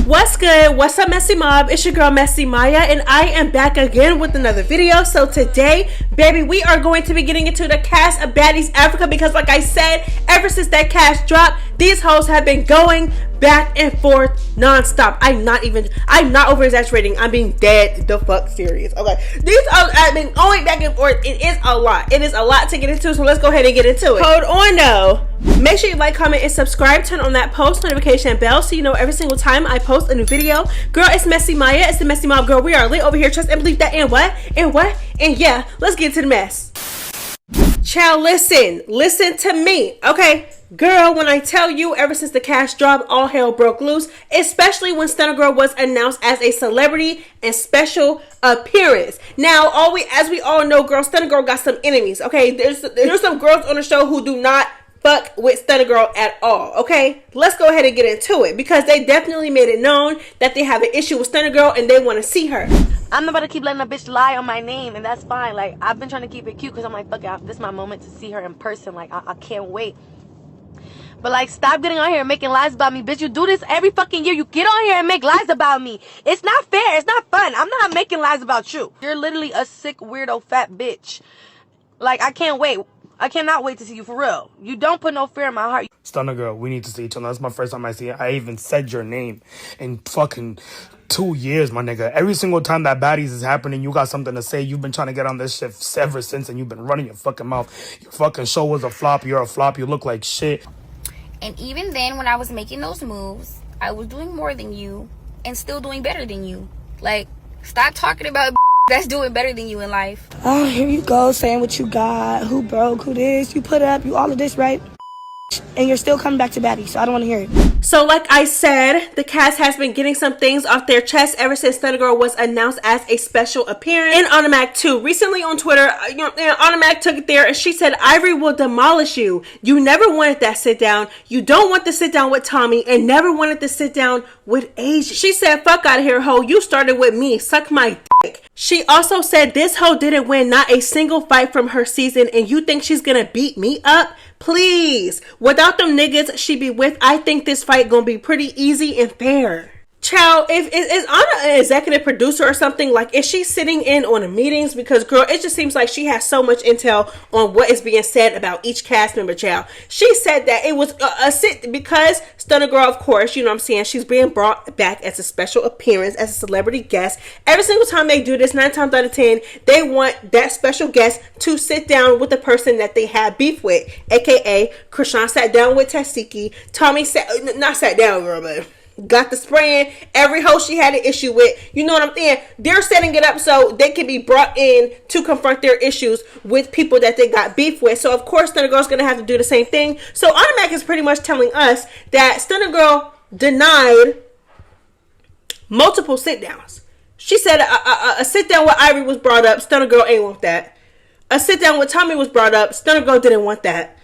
What's good? What's up, Messy Mob? It's your girl MessyMya, and I am back again with another video. So today, baby, we are going to be getting into the cast of Baddies Africa because, like I said, ever since that cast dropped, these hoes have been going back and forth non-stop. I'm not over exaggerating. I'm being dead the fuck serious. Okay, these hoes have been going back and forth. It is a lot. It is a lot to get into, so let's go ahead and get into it. Hold on though. Make sure you like, comment, and subscribe. Turn on that post notification bell so you know every single time I post a new video. Girl, it's MessyMya. It's the Messy Mob girl. We are lit over here. Trust and believe that. And what? And yeah, let's get into the mess. Child, listen to me, okay? Girl, when I tell you, ever since the cast dropped, all hell broke loose, especially when Stunna Girl was announced as a celebrity and special appearance. Now, as we all know, girl, Stunna Girl got some enemies, okay? There's some girls on the show who do not fuck with Stunna Girl at all, okay? Let's go ahead and get into it because they definitely made it known that they have an issue with Stunna Girl and they want to see her. I'm not about to keep letting a bitch lie on my name, and that's fine. Like, I've been trying to keep it cute because I'm like, fuck it, this is my moment to see her in person. Like, I can't wait. But, like, stop getting on here and making lies about me. Bitch, you do this every fucking year. You get on here and make lies about me. It's not fair. It's not fun. I'm not making lies about you. You're literally a sick, weirdo, fat bitch. Like, I can't wait. I cannot wait to see you for real. You don't put no fear in my heart. Stunna Girl, we need to see each other. That's my first time I see it. I even said your name in fucking 2 years, my nigga. Every single time that Baddies is happening, you got something to say. You've been trying to get on this shit ever since, and you've been running your fucking mouth. Your fucking show was a flop. You're a flop. You look like shit. And even then, when I was making those moves, I was doing more than you and still doing better than you. Like, stop talking about that's doing better than you in life. Oh, here you go, saying what you got, who broke, who this, you put up, you all of this, right? And you're still coming back to Baddies, so I don't want to hear it. So like I said, the cast has been getting some things off their chest ever since Stunna Girl was announced as a special appearance in Ahna too. Recently on Twitter, Ahna took it there and she said, Ivory will demolish you. You never wanted that sit down. You don't want to sit down with Tommy and never wanted to sit down with Asia. She said, fuck out of here, ho. You started with me. Suck my dick. She also said this hoe didn't win not a single fight from her season and you think she's gonna beat me up? Please. Without them niggas she be with, I think this fight gonna be pretty easy and fair. Child, is Ahna an executive producer or something? Like, is she sitting in on the meetings? Because, girl, it just seems like she has so much intel on what is being said about each cast member, child. She said that it was a sit because Stunna Girl, of course, you know what I'm saying, she's being brought back as a special appearance, as a celebrity guest. Every single time they do this, 9 times out of 10, they want that special guest to sit down with the person that they have beef with, aka Krishan sat down with Tasiki. Tommy not sat down, girl, but got the spraying. Every host she had an issue with, you know what I'm saying? They're setting it up so they can be brought in to confront their issues with people that they got beef with. So of course Stunna Girl's gonna have to do the same thing. So Ahna is pretty much telling us that Stunna Girl denied multiple sit downs. She said a sit down with Ivory was brought up. Stunna Girl ain't want that. A sit down with Tommy was brought up. Stunna Girl didn't want that.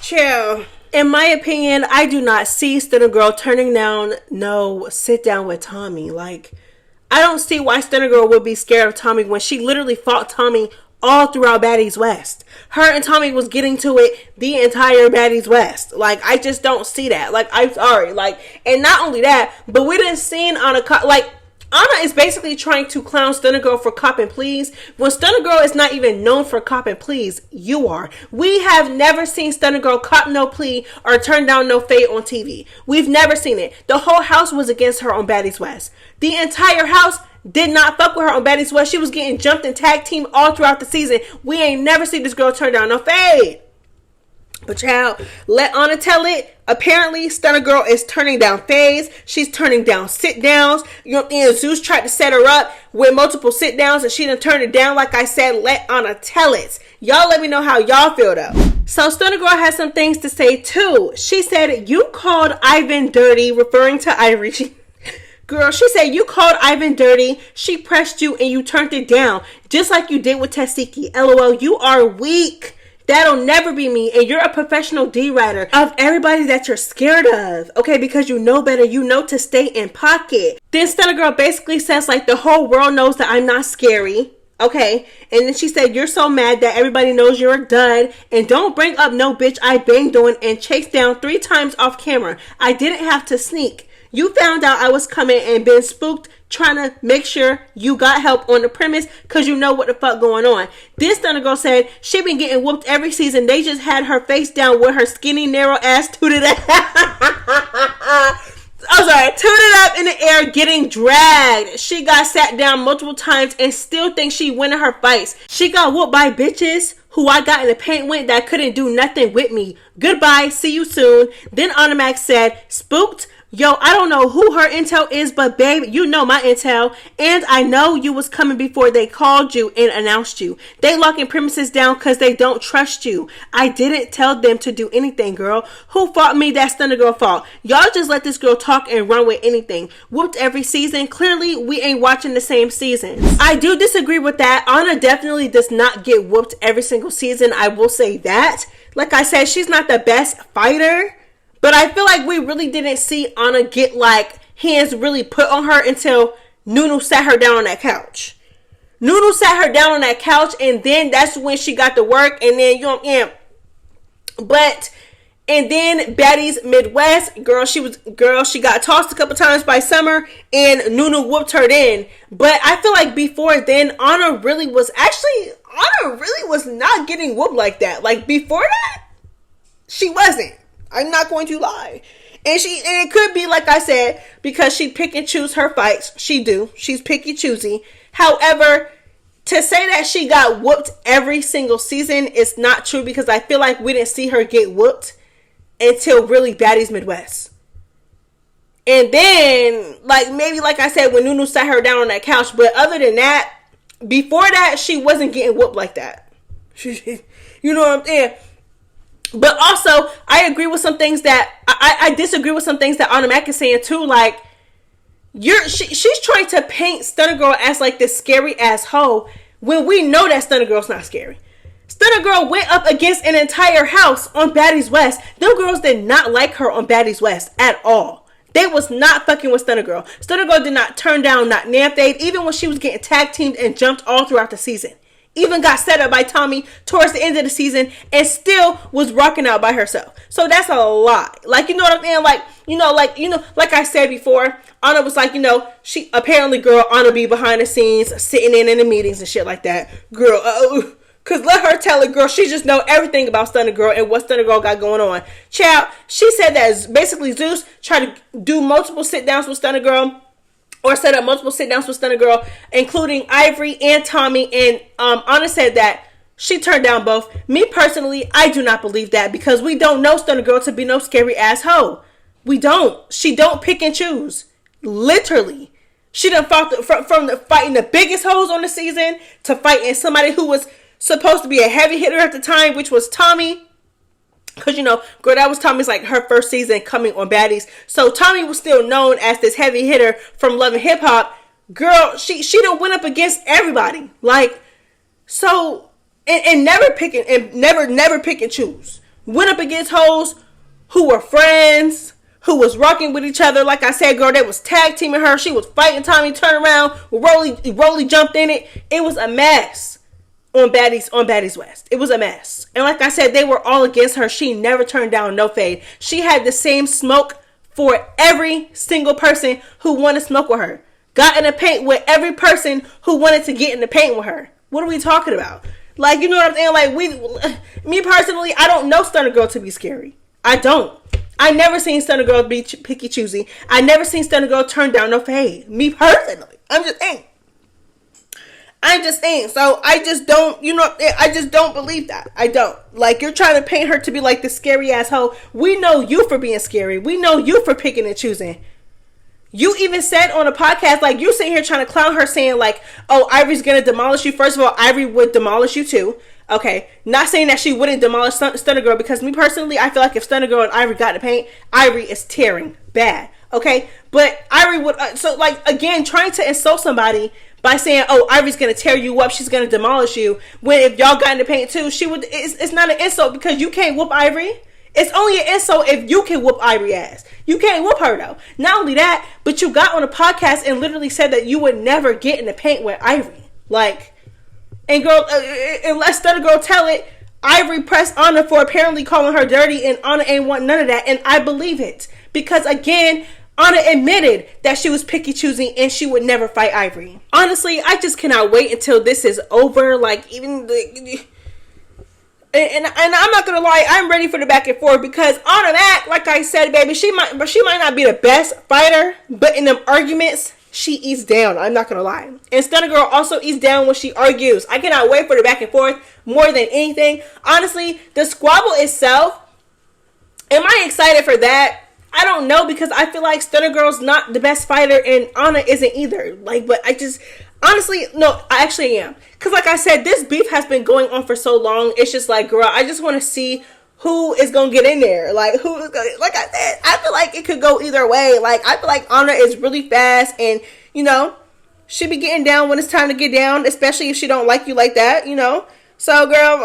Chill. In my opinion, I do not see Stunna Girl turning down no sit down with Tommy. Like, I don't see why Stunna Girl would be scared of Tommy when she literally fought Tommy all throughout Baddies West. Her and Tommy was getting to it the entire Baddies West. Like, I just don't see that. Like, I'm sorry. Like, and not only that, but we didn't see on a like, Ahna is basically trying to clown Stunna Girl for cop and please. When Stunna Girl is not even known for cop and please, you are. We have never seen Stunna Girl cop no plea or turn down no fade on TV. We've never seen it. The whole house was against her on Baddies West. The entire house did not fuck with her on Baddies West. She was getting jumped and tag team all throughout the season. We ain't never seen this girl turn down no fade. But child, let Ahna tell it. Apparently, Stunna Girl is turning down fades. She's turning down sit downs. You know, and Zeus tried to set her up with multiple sit downs and she done turned it down. Like I said, let Ahna tell it. Y'all let me know how y'all feel though. So Stunna Girl has some things to say too. She said, you called Ivan dirty, referring to Ivory. Girl, she said you called Ivan dirty. She pressed you and you turned it down. Just like you did with Tasiki. LOL, you are weak. That'll never be me. And you're a professional D-writer of everybody that you're scared of. Okay, because you know better. You know to stay in pocket. Then Stunna Girl basically says like the whole world knows that I'm not scary. Okay. And then she said you're so mad that everybody knows you're a dud. And don't bring up no bitch I banged on and chased down 3 times off camera. I didn't have to sneak. You found out I was coming and been spooked, trying to make sure you got help on the premise because you know what the fuck going on. This Stunna girl said she been getting whooped every season. They just had her face down with her skinny, narrow ass tooted tooted up in the air, getting dragged. She got sat down multiple times and still thinks she winning her fights. She got whooped by bitches who I got in the paint with that couldn't do nothing with me. Goodbye, see you soon. Then Automatic said, spooked? Yo, I don't know who her intel is, but babe, you know my intel. And I know you was coming before they called you and announced you. They locking premises down because they don't trust you. I didn't tell them to do anything, girl. Who fought me? That Stunna girl fault. Y'all just let this girl talk and run with anything. Whooped every season. Clearly, we ain't watching the same seasons. I do disagree with that. Ahna definitely does not get whooped every single season. I will say that. Like I said, she's not the best fighter. But I feel like we really didn't see Ahna get like hands really put on her until Nunu sat her down on that couch. Nunu sat her down on that couch, and then that's when she got to work. And then and then Baddies Midwest she got tossed a couple times by Summer, and Nunu whooped her then. But I feel like before then, Ahna really was not getting whooped like that. Like before that, she wasn't. I'm not going to lie. And it could be, like I said, because she pick and choose her fights. She's picky choosy. However, to say that she got whooped every single season is not true, because I feel like we didn't see her get whooped until really Baddies Midwest. And then, maybe like I said, when Nunu sat her down on that couch. But other than that, before that, she wasn't getting whooped like that. You know what I'm saying? But also, I agree with some things that I disagree with some things that Automatic is saying too. Like, she's trying to paint Stunna Girl as like this scary ass hoe when we know that Stunna Girl's not scary. Stunna Girl went up against an entire house on Baddies West. Them girls did not like her on Baddies West at all. They was not fucking with Stunna Girl. Stunna Girl did not turn down not Namfade, even when she was getting tag teamed and jumped all throughout the season. Even got set up by Tommy towards the end of the season and still was rocking out by herself. So that's a lot. Like, you know what I'm saying? Like I said before, Ahna was like, she apparently, girl, Ahna be behind the scenes, sitting in the meetings and shit like that. Girl, cause let her tell it, girl. She just know everything about Stunna Girl and what Stunna Girl got going on. Child, she said that basically Zeus tried to do multiple sit downs with Stunna Girl. Or set up multiple sit-downs with Stunna Girl, including Ivory and Tommy. And Ahna said that she turned down both. Me personally, I do not believe that, because we don't know Stunna Girl to be no scary ass hoe. We don't. She don't pick and choose. Literally. She done fought from fighting the biggest hoes on the season to fighting somebody who was supposed to be a heavy hitter at the time, which was Tommy. Because, girl, that was Tommy's, her first season coming on Baddies. So, Tommy was still known as this heavy hitter from Love and Hip Hop. Girl, she done went up against everybody. So, and never pick and choose. Went up against hoes who were friends, who was rocking with each other. Like I said, girl, they was tag teaming her. She was fighting Tommy, turn around, Rolly jumped in it. It was a mess. On Baddies West. It was a mess. And like I said, they were all against her. She never turned down no fade. She had the same smoke for every single person who wanted to smoke with her. Got in the paint with every person who wanted to get in the paint with her. What are we talking about? You know what I'm saying? Me personally, I don't know Stunna Girl to be scary. I don't. I never seen Stunna Girl be picky choosy. I never seen Stunna Girl turn down no fade. Me personally. I'm just saying. So I just don't, I just don't believe that. I don't. You're trying to paint her to be like this scary asshole. We know you for being scary. We know you for picking and choosing. You even said on a podcast, you sitting here trying to clown her, saying oh, Ivory's going to demolish you. First of all, Ivory would demolish you too. Okay. Not saying that she wouldn't demolish Stunna Girl, because me personally, I feel like if Stunna Girl and Ivory got in the paint, Ivory is tearing bad. Okay. But Ivory would, again, trying to insult somebody by saying, oh, Ivory's going to tear you up, she's going to demolish you, when if y'all got in the paint too, it's not an insult because you can't whoop Ivory. It's only an insult if you can whoop Ivory ass. You can't whoop her though. Not only that, but you got on a podcast and literally said that you would never get in the paint with Ivory. And girl, unless Stunna Girl tell it, Ivory pressed Ahna for apparently calling her dirty, and Ahna ain't want none of that, and I believe it. Because again, Anna admitted that she was picky choosing and she would never fight Ivory. Honestly, I just cannot wait until this is over. Like, even the... And I'm not gonna lie, I'm ready for the back and forth because on that, like I said, baby, she might not be the best fighter, but in them arguments, she eats down. I'm not gonna lie. And Stunna Girl also eats down when she argues. I cannot wait for the back and forth more than anything. Honestly, the squabble itself, am I excited for that? I don't know, because I feel like Stunna Girl's not the best fighter and Ahna isn't either. Like, but I just... Honestly, no, I actually am. Because like I said, this beef has been going on for so long. It's just like, girl, I just want to see who is going to get in there. Like, who is going to... Like I said, I feel like it could go either way. Like, I feel like Ahna is really fast. And, you know, she be getting down when it's time to get down. Especially if she don't like you like that, you know. So, girl,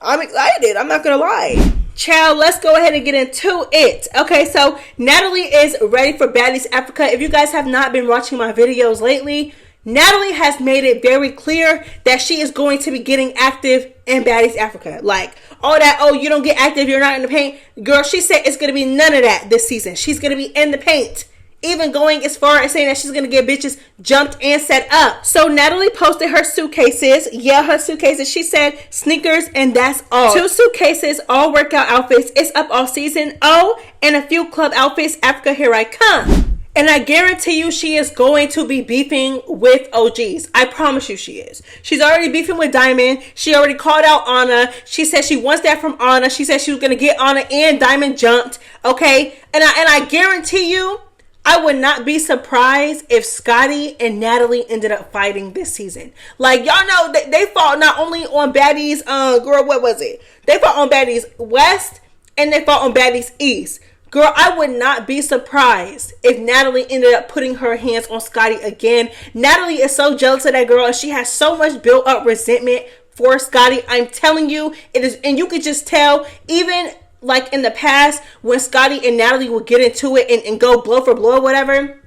I'm excited. I'm not going to lie. Child, let's go ahead and get into it. Okay, so Natalie is ready for Baddies Africa. If you guys have not been watching my videos lately, Natalie has made it very clear that she is going to be getting active in Baddies Africa. Like, all that, oh, you don't get active, you're not in the paint. Girl, she said it's going to be none of that this season. She's going to be in the paint. Even going as far as saying that she's going to get bitches jumped and set up. So Natalie posted her suitcases. Yeah, her suitcases. She said sneakers and that's all. 2 suitcases, all workout outfits. It's up all season. Oh, and a few club outfits. Africa, here I come. And I guarantee you she is going to be beefing with OGs. I promise you she is. She's already beefing with Diamond. She already called out Ahna. She said she wants that from Ahna. She said she was going to get Ahna and Diamond jumped. Okay? And I guarantee you, I would not be surprised if Scotty and Natalie ended up fighting this season. Like, y'all know, they fought not only on Baddies, girl, what was it? They fought on Baddies West and they fought on Baddies East. Girl, I would not be surprised if Natalie ended up putting her hands on Scotty again. Natalie is so jealous of that girl and she has so much built up resentment for Scotty. I'm telling you, it is, and you could just tell, even like in the past when Scotty and Natalie would get into it and go blow for blow or whatever,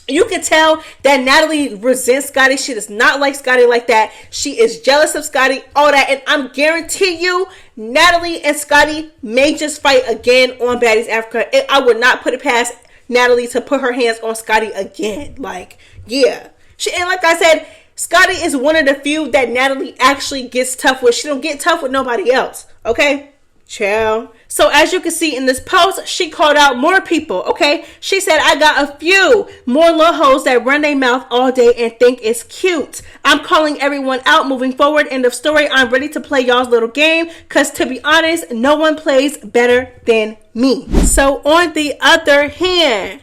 you could tell that Natalie resents Scotty. She does not like Scotty like that. She is jealous of Scotty, all that. And I'm guarantee you, Natalie and Scotty may just fight again on Baddies Africa. I would not put it past Natalie to put her hands on Scotty again. Like, yeah. And like I said, Scotty is one of the few that Natalie actually gets tough with. She don't get tough with nobody else. Okay? Ciao. So as you can see in this post, she called out more people, okay? She said, I got a few more little hoes that run their mouth all day and think it's cute. I'm calling everyone out moving forward. End of story. I'm ready to play y'all's little game because, to be honest, no one plays better than me. So on the other hand,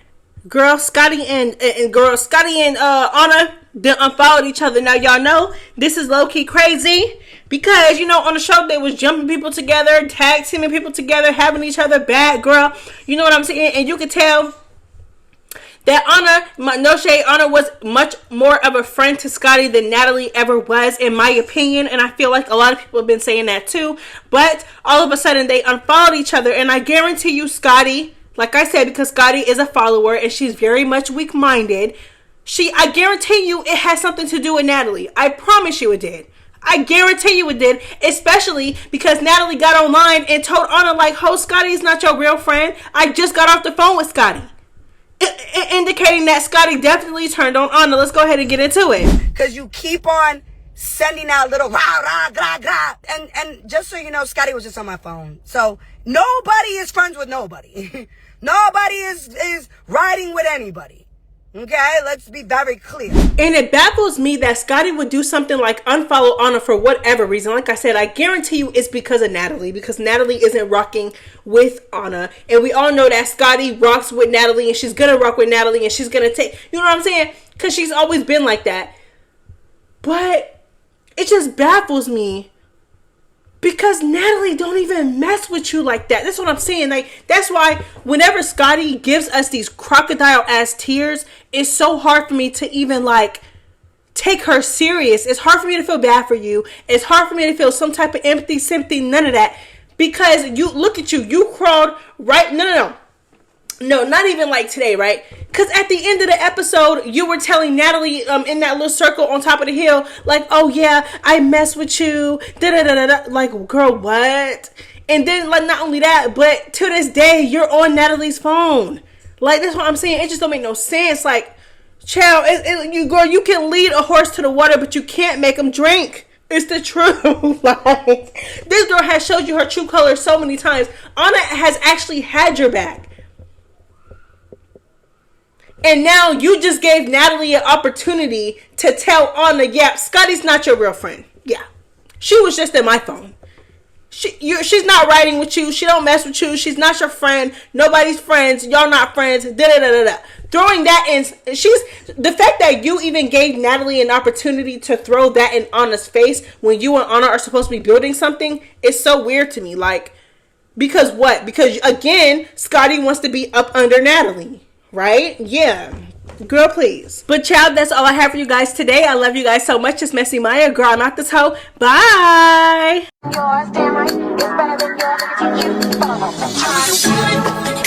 girl, Scotty and Ahna then unfollowed each other. Now y'all know this is low-key crazy because, you know, on the show they was jumping people together, tag teaming people together, having each other bad, girl. You know what I'm saying? And you could tell that Ahna was much more of a friend to Scotty than Natalie ever was, in my opinion. And I feel like a lot of people have been saying that too. But all of a sudden they unfollowed each other. And I guarantee you, Scotty, like I said, because Scotty is a follower and she's very much weak-minded, I guarantee you it has something to do with Natalie. I promise you it did. I guarantee you it did. Especially because Natalie got online and told Ahna, like, ho, Scotty is not your real friend. I just got off the phone with Scotty. Indicating that Scotty definitely turned on Ahna. Let's go ahead and get into it. Because you keep on sending out little rah, rah, gra, gra. And just so you know, Scotty was just on my phone. So nobody is friends with nobody. Nobody is riding with anybody. Okay, let's be very clear. And it baffles me that Scotty would do something like unfollow Ahna for whatever reason. Like I said, I guarantee you it's because of Natalie. Because Natalie isn't rocking with Ahna. And we all know that Scotty rocks with Natalie. And she's going to rock with Natalie. And she's going to take... You know what I'm saying? Because she's always been like that. But it just baffles me. Because Natalie don't even mess with you like that. That's what I'm saying. Like, that's why whenever Scotty gives us these crocodile ass tears, it's so hard for me to even like take her serious. It's hard for me to feel bad for you. It's hard for me to feel some type of empathy, sympathy, none of that. Because you look at you crawled right. No, not even like today, right? Because at the end of the episode, you were telling Natalie in that little circle on top of the hill, like, oh yeah, I mess with you, da-da-da-da-da. Like, girl, what? And then, like, not only that, but to this day, you're on Natalie's phone. Like, that's what I'm saying. It just don't make no sense. Like, child, you can lead a horse to the water, but you can't make him drink. It's the truth. Like, this girl has showed you her true colors so many times. Ahna has actually had your back. And now you just gave Natalie an opportunity to tell Ahna, yeah, Scotty's not your real friend. Yeah. She was just in my phone. She's not riding with you. She don't mess with you. She's not your friend. Nobody's friends. Y'all not friends. Da-da-da-da-da. Throwing that in, the fact that you even gave Natalie an opportunity to throw that in Ahna's face when you and Ahna are supposed to be building something is so weird to me. Like, because what? Because, again, Scotty wants to be up under Natalie. Right? Yeah. Girl, please. But child, that's all I have for you guys today. I love you guys so much. It's MessyMya. Girl, I'm out this hoe. Bye. Yours, damn right. It's better than yours. Let me teach you.